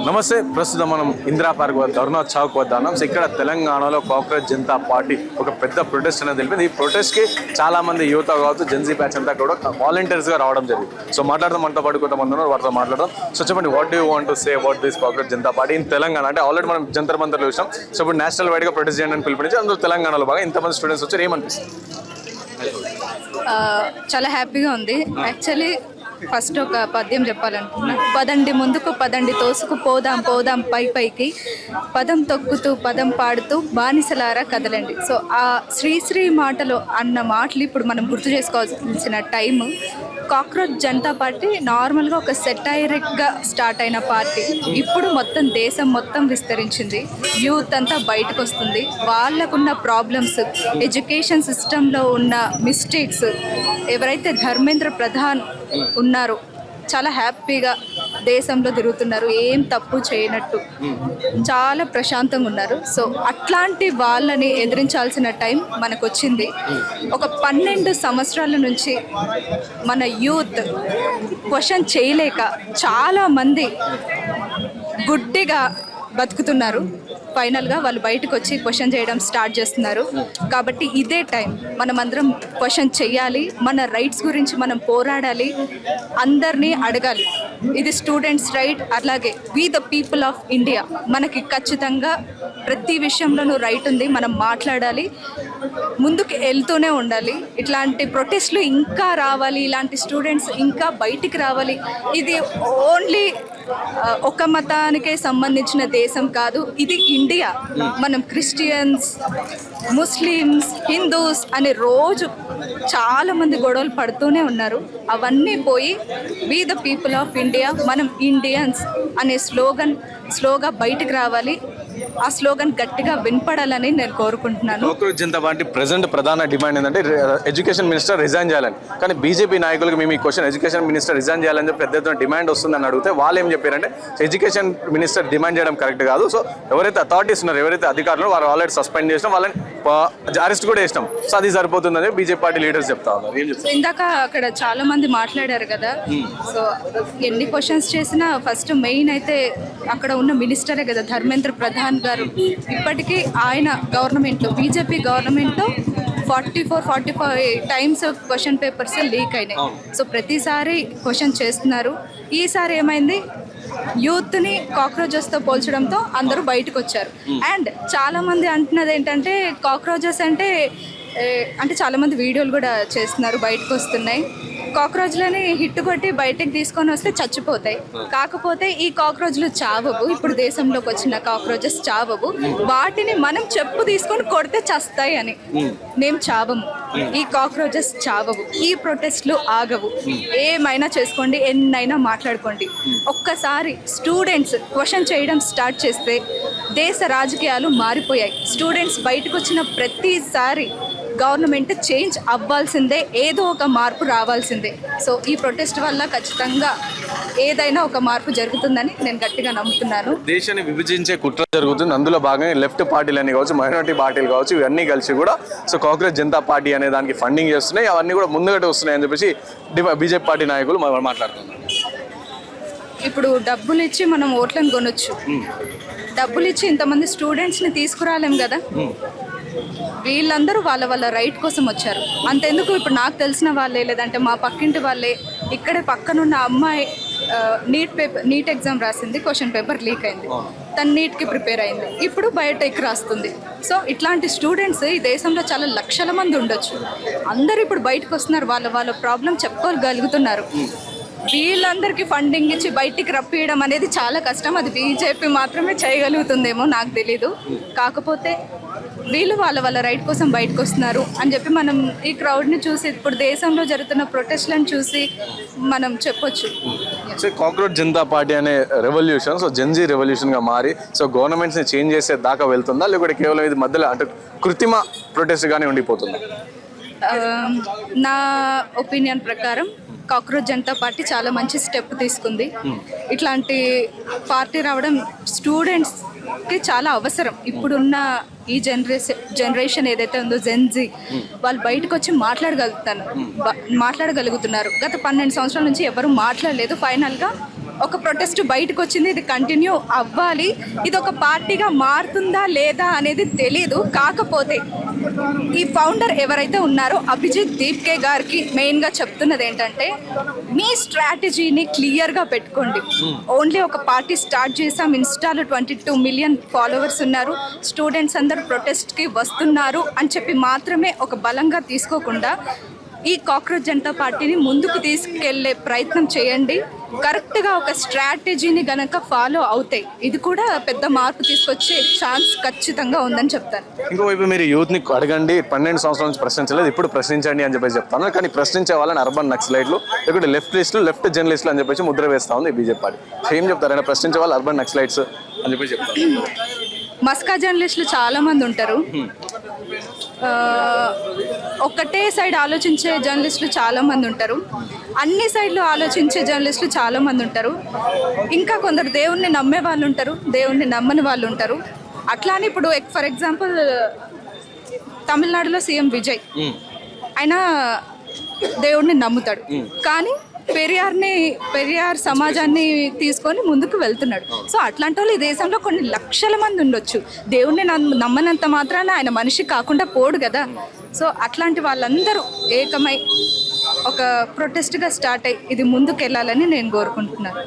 నమస్తే. ప్రస్తుతం మనం ఇందిరా పార్క్ వద్ద ధర్నా చౌక్ వద్ద ఉన్నాం. సో ఇక్కడ తెలంగాణలో కాంగ్రెస్ జనతా పార్టీ ఒక పెద్ద ప్రొటెస్ట్ అనేది తెలిపింది. ఈ ప్రొటెస్ట్కి చాలా మంది యువత కావచ్చు, జెన్జీ బ్యాచ్ అంతా కూడా వాలంటీర్స్గా రావడం జరిగింది. సో మాట్లాడదాం, మనతో పాటు కొంతమంది ఉన్నారు, వాటితో మాట్లాడదాం. సో చెప్పండి, what do you want to say about this Congress Janata party in Telangana? అంటే ఆల్రెడీ మనం జంతర్ మంతర్లు చూసాం. సో ఇప్పుడు నేషనల్ వైడ్గా ప్రొటెస్ట్ చేయండి అని పిలుపునిచ్చి అందులో తెలంగాణలో బాగా ఇంతమంది స్టూడెంట్స్ వచ్చారు. ఏమనిపిస్తుంది? చాలా హ్యాపీగా ఉంది. యాక్చువల్లీ ఫస్ట్ ఒక పద్యం చెప్పాలనుకున్నా. పదండి ముందుకు, పదండి తోసుకు, పోదాం పోదాం పై పైకి, పదం తొక్కుతూ పదం పాడుతూ బానిసలారా కదలండి. సో ఆ శ్రీశ్రీ మాటలో అన్న మాటలు ఇప్పుడు మనం గుర్తు చేసుకోవాల్సిన టైము. కాక్రోచ్ జనతా పార్టీ నార్మల్గా ఒక సెటైరిక్గా స్టార్ట్ అయిన పార్టీ ఇప్పుడు మొత్తం దేశం మొత్తం విస్తరించింది. యూత్ అంతా బయటకు వస్తుంది. వాళ్ళకున్న ప్రాబ్లమ్స్, ఎడ్యుకేషన్ సిస్టంలో ఉన్న మిస్టేక్స్, ఎవరైతే ధర్మేంద్ర ప్రధాన్ ఉన్నారో చాలా హ్యాపీగా దేశంలో తిరుగుతున్నారు, ఏం తప్పు చేయనట్టు చాలా ప్రశాంతంగా ఉన్నారు. సో అట్లాంటి వాళ్ళని ఎదిరించాల్సిన టైం మనకు వచ్చింది. ఒక 12 సంవత్సరాల నుంచి మన యూత్ క్వశ్చన్ చేయలేక చాలామంది గుడ్డిగా బతుకుతున్నారు. ఫైనల్గా వాళ్ళు బయటకు వచ్చి క్వశ్చన్ చేయడం స్టార్ట్ చేస్తున్నారు. కాబట్టి ఇదే టైం మనమందరం క్వశ్చన్ చేయాలి, మన రైట్స్ గురించి మనం పోరాడాలి, అందరినీ అడగాలి. ఇది స్టూడెంట్స్ రైట్, అలాగే we the people of India. మనకి ఖచ్చితంగా ప్రతి విషయంలోనూ రైట్ ఉంది. మనం మాట్లాడాలి, ముందుకు వెళ్తూనే ఉండాలి. ఇట్లాంటి ప్రొటెస్ట్లు ఇంకా రావాలి, ఇలాంటి స్టూడెంట్స్ ఇంకా బయటికి రావాలి. ఇది ఓన్లీ ఒక మతానికే సంబంధించిన దేశం కాదు, ఇది ఇండియా. మనం క్రిస్టియన్స్, ముస్లిమ్స్, హిందూస్ అనే రోజు చాలామంది గొడవలు పడుతూనే ఉన్నారు. అవన్నీ పోయి we the people of India, మనం ఇండియన్స్ అనే స్లోగా బయటకు రావాలి. ఆ స్లోగన్ గట్టిగా వినపడాలని నేను కోరుకుంటున్నాను. కాంగ్రెస్ జనతా పార్టీ ప్రెసెంట్ ప్రధాన డిమాండ్ ఏంటంటే ఎడ్యుకేషన్ మినిస్టర్ రిజైన్ చేయాలని. కానీ బీజేపీ నాయకులకు మేము ఈ క్వశ్చన్ ఎడ్యుకేషన్ మినిస్టర్ రిజైన్ చేయాలని చెప్పి పెద్ద ఎత్తున డిమాండ్ వస్తుందని అడిగితే వాళ్ళు ఏం చెప్పారంటే ఎడ్యుకేషన్ మినిస్టర్ డిమాండ్ చేయడం కరెక్ట్ కాదు. సో ఎవరైతే అథారిటీస్ ఉన్నారో, ఎవరైతే అధికారులు వారు ఆల్రెడీ సస్పెండ్ చేసినాం, వాళ్ళని అరెస్ట్ కూడా చేసినాం. సో అది సరిపోతుందని బీజేపీ పార్టీ లీడర్స్ చెప్తా ఉన్నారు. ఏం చెప్తారు? ఇందాక అక్కడ చాలా మంది మాట్లాడారు కదా. సో ఎన్ని క్వశ్చన్స్ చేసినా ఫస్ట్ మెయిన్ అయితే అక్కడ ఉన్న మినిస్టరే కదా, ధర్మేంద్ర ప్రధాన్ గారు. ఇప్పటికీ ఆయన గవర్నమెంట్లో, బీజేపీ గవర్నమెంట్లో 44-45 టైమ్స్ క్వశ్చన్ పేపర్స్ లీక్ అయినాయి. సో ప్రతిసారి క్వశ్చన్ చేస్తున్నారు. ఈసారి ఏమైంది, యూత్ని కాక్రోచెస్తో పోల్చడంతో అందరూ బయటకు వచ్చారు. అండ్ చాలామంది అంటున్నది ఏంటంటే కాక్రోచెస్ అంటే చాలామంది వీడియోలు కూడా చేస్తున్నారు, బయటకు వస్తున్నాయి. కాక్రోచ్లని హిట్ కొట్టి బయటకు తీసుకొని వస్తే చచ్చిపోతాయి. కాకపోతే ఈ కాక్రోచ్లు చావవు. ఇప్పుడు దేశంలోకి వచ్చిన కాక్రోచెస్ చావవు. వాటిని మనం చెప్పు తీసుకొని కొడితే చస్తాయి అని. మేము చావము, ఈ కాక్రోచెస్ చావవు. ఈ ప్రొటెస్ట్లు ఆగవు. ఏమైనా చేసుకోండి, ఎన్నైనా మాట్లాడుకోండి. ఒక్కసారి స్టూడెంట్స్ క్వశ్చన్ చేయడం స్టార్ట్ చేస్తే దేశ రాజకీయాలు మారిపోయాయి. స్టూడెంట్స్ బయటకు వచ్చిన ప్రతిసారి గవర్నమెంట్ చేంజ్ అవ్వాల్సిందే, ఏదో ఒక మార్పు రావాల్సిందే. సో ఈ ప్రొటెస్ట్ వల్ల ఖచ్చితంగా ఏదైనా ఒక మార్పు జరుగుతుందని నేను గట్టిగా నమ్ముతున్నాను. దేశాన్ని విభజించే కుట్ర జరుగుతుంది. అందులో భాగంగా లెఫ్ట్ పార్టీలు అన్ని కావచ్చు, మైనారిటీ పార్టీలు కావచ్చు, ఇవన్నీ కలిసి కూడా సో కాంగ్రెస్ జనతా పార్టీ అనే దానికి ఫండింగ్ చేస్తున్నాయి. అవన్నీ కూడా ముందుగట్టు వస్తున్నాయి అని చెప్పేసి బీజేపీ పార్టీ నాయకులు మాట్లాడుతున్నారు. ఇప్పుడు డబ్బులు ఇచ్చి మనం ఓట్లను కొనొచ్చు, డబ్బులు ఇచ్చి ఇంతమంది స్టూడెంట్స్ని తీసుకురాలేం కదా. వీళ్ళందరూ వాళ్ళ రైట్ కోసం వచ్చారు. అంతెందుకు, ఇప్పుడు నాకు తెలిసిన వాళ్ళే, లేదంటే మా పక్కింటి వాళ్ళే, ఇక్కడే పక్కనున్న అమ్మాయి నీట్ ఎగ్జామ్ రాసింది, క్వశ్చన్ పేపర్ లీక్ అయింది, తను నీట్కి ప్రిపేర్ అయింది, ఇప్పుడు బయోటెక్ రాస్తుంది. సో ఇట్లాంటి స్టూడెంట్స్ ఈ దేశంలో చాలా లక్షల మంది ఉండొచ్చు. అందరూ ఇప్పుడు బయటకు వస్తున్నారు, వాళ్ళ ప్రాబ్లం చెప్పుకోగలుగుతున్నారు. వీళ్ళందరికీ ఫండింగ్ ఇచ్చి బయటికి రప్పియడం అనేది చాలా కష్టం. అది బీజేపీ మాత్రమే చేయగలుగుతుందేమో, నాకు తెలీదు. కాకపోతే వీళ్ళు వాళ్ళ రైట్ కోసం బయటకు వస్తున్నారు అని చెప్పి మనం ఈ క్రౌడ్ని చూసి, ఇప్పుడు దేశంలో జరుగుతున్న ప్రొటెస్ట్లను చూసి మనం చెప్పొచ్చు. సో కాంగ్రెస్ జనతా పార్టీ అనే రెవల్యూషన్ సో జెన్జీ రెవల్యూషన్గా మారి సో గవర్నమెంట్స్ని చేంజ్ చేసే దాకా వెళ్తుందా, లేకపోతే కేవలం ఇది మధ్యలో అంటే కృత్రిమ ప్రొటెస్ట్గానే ఉండిపోతుందా? నా ఒపీనియన్ ప్రకారం కాక్రోచ్ జనతా పార్టీ చాలా మంచి స్టెప్ తీసుకుంది. ఇట్లాంటి పార్టీ రావడం స్టూడెంట్స్కి చాలా అవసరం. ఇప్పుడున్న ఈ జనరేషన్ ఏదైతే ఉందో జెన్జీ, వాళ్ళు బయటకు వచ్చి మాట్లాడగలుగుతున్నారు. గత 12 సంవత్సరాల నుంచి ఎవరు మాట్లాడలేదు. ఫైనల్గా ఒక ప్రొటెస్ట్ బయటకు వచ్చింది, ఇది కంటిన్యూ అవ్వాలి. ఇది ఒక పార్టీగా మారుతుందా లేదా అనేది తెలియదు. కాకపోతే ఈ ఫౌండర్ ఎవరైతే ఉన్నారో అభిజిత్ దీప్కే గారికి మెయిన్గా చెప్తున్నది ఏంటంటే, మీ స్ట్రాటజీని క్లియర్గా పెట్టుకోండి. ఓన్లీ ఒక పార్టీ స్టార్ట్ చేసాం, ఇన్స్టాలో 22 మిలియన్ ఫాలోవర్స్ ఉన్నారు, స్టూడెంట్స్ అందరూ ప్రొటెస్ట్కి వస్తున్నారు అని చెప్పి మాత్రమే ఒక బలంగా తీసుకోకుండా ఈ కాక్రోచ్ జనతా పార్టీని ముందుకు తీసుకెళ్లే ప్రయత్నం చేయండి. కరెక్ట్గా ఒక స్ట్రాటజీని గనక ఫాలో అవుతాయి, ఇది కూడా పెద్ద మార్పు తీసుకొచ్చే ఛాన్స్ ఖచ్చితంగా ఉందని చెప్తాను. ఇంకోవైపు మీరు యూత్ని అడగండి, 12 సంవత్సరాల నుంచి ప్రశ్నించలేదు, ఇప్పుడు ప్రశ్నించండి అని చెప్పేసి చెప్తాను. కానీ ప్రశ్నించే వాళ్ళని అర్బన్ నక్సలైట్లు, లేకుంటే లెఫ్ట్ జర్నలిస్టులు అని చెప్పేసి ముద్ర వేస్తా ఉంది బీజేపీ పార్టీ. ఏం చెప్తారైనా ప్రశ్నించే వాళ్ళు అర్బన్ నక్సలైట్స్ అని చెప్పేసి చెప్తారు. మస్కా జర్నలిస్టులు చాలామంది ఉంటారు, ఒకటే సైడ్ ఆలోచించే జర్నలిస్టులు చాలామంది ఉంటారు, అన్ని సైడ్లు ఆలోచించే జర్నలిస్టులు చాలామంది ఉంటారు, ఇంకా కొందరు దేవుణ్ణి నమ్మే వాళ్ళు ఉంటారు, దేవుణ్ణి నమ్మని వాళ్ళు ఉంటారు. అట్లానే ఇప్పుడు ఫర్ ఎగ్జాంపుల్ తమిళనాడులో సీఎం విజయ్, ఆయన దేవుణ్ణి నమ్ముతాడు, కానీ పెరియార్ సమాజాన్ని తీసుకొని ముందుకు వెళ్తున్నాడు. సో అట్లాంటి వాళ్ళు ఈ దేశంలో కొన్ని లక్షల మంది ఉండొచ్చు. దేవుణ్ణి నమ్మనంత మాత్రాన ఆయన మనిషి కాకుండా పోడు కదా. సో అట్లాంటి వాళ్ళందరూ ఏకమై ఒక ప్రొటెస్ట్గా స్టార్ట్ అయ్యి ఇది ముందుకు వెళ్ళాలని నేను కోరుకుంటున్నాను.